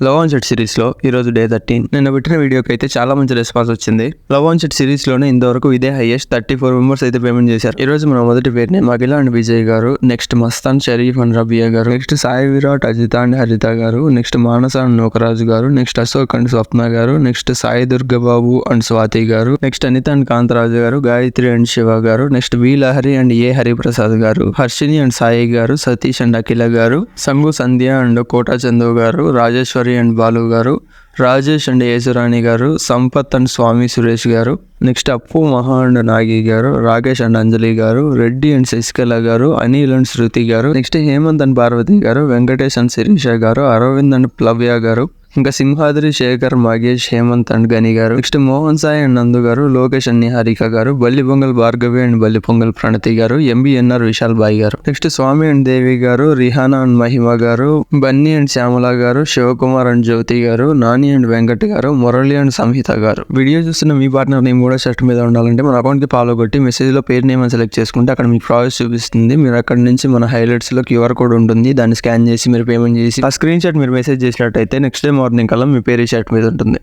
Love on set series లో ఈ రోజు డే 13. నిన్న పెట్టిన వీడియోకి అయితే చాలా మంచి రెస్పాన్స్ వచ్చింది. లవ్ ఆన్ సెట్ సిరీస్ లోనే ఇంతవరకు ఇదే హైయెస్ట్ 34 మెంబర్స్ అయితే పేమెంట్ చేశారు. ఈ రోజు మన మొదటి పేరుని మగిలా అండ్ విజయ్ గారు, నెక్స్ట్ మస్తాన్ షరీఫ్ అండ్ రబియా గారు, నెక్స్ట్ సాయి విరాట్, అజిత అండ్ హరిత గారు, నెక్స్ట్ మానస అండ్ నూకరాజు గారు, నెక్స్ట్ అశోక్ అండ్ స్వప్న గారు, నెక్స్ట్ సాయి దుర్గబాబు అండ్ స్వాతి గారు, నెక్స్ట్ అనిత అండ్ కాంతరాజు గారు, గాయత్రి అండ్ శివ గారు, నెక్స్ట్ వి లహరి అండ్ ఏ హరిప్రసాద్ గారు, హర్షిని అండ్ సాయి గారు, సతీష్ అండ్ అఖిల గారు, సంగు సంధ్య అండ్ కోటా చందు గారు, రాజేశ్వరి అండ్ బాలు గారు, రాజేష్ అండ్ యేసురాణి గారు, సంపత్ అండ్ స్వామి సురేష్ గారు, నెక్స్ట్ అప్పు మహా అండ్ నాగి గారు, రాకేష్ అండ్ అంజలి గారు, రెడ్డి అండ్ శశికళ గారు, అనిల్ అండ్ శృతి గారు, నెక్స్ట్ హేమంత్ అండ్ పార్వతి గారు, వెంకటేష్ అండ్ శిరీష గారు, అరవింద్ అండ్ ప్లవ్య గారు, ఇంకా సింహాద్రి, శేఖర్, మగేష్, హేమంత్ అండ్ గని గారు, నెక్స్ట్ మోహన్ సాయి అండ్ నందు గారు, లోకేష్ అండ్ నిహారిక గారు, బల్లి పొంగల్ భార్గవి అండ్ బల్లి పొంగల్ ప్రణతి గారు, ఎంబీఎన్ఆర్ విశాల్ బాయ్ గారు, నెక్స్ట్ స్వామి అండ్ దేవి గారు, రిహానా అండ్ మహిమ గారు, బన్నీ అండ్ శ్యామల గారు, శివకుమార్ అండ్ జ్యోతి గారు, నాని అండ్ వెంకట్ గారు, మురళి అండ్ సంహిత గారు. వీడియో చూస్తున్న మీ పార్ట్నర్ నేమ్ కూడా షర్ట్ మీద ఉండాలంటే మన అకౌంట్ కి ఫాలో కొట్టి మెసేజ్ లో పేరు నేమ్ అని సెలెక్ట్ చేసుకుంటే అక్కడ మీకు ప్రాసెస్ చూపిస్తుంది. మీరు అక్కడ నుంచి మన హైలైట్స్ లో QR కోడ్ ఉంటుంది, దాన్ని స్కాన్ చేసి మీరు పేమెంట్ చేసి ఆ స్క్రీన్ షాట్ మీరు మెసేజ్ చేసినట్టయితే నెక్స్ట్ డే మార్నింగ్ కల్లా మీ పేరు షర్ట్ మీద ఉంటుంది.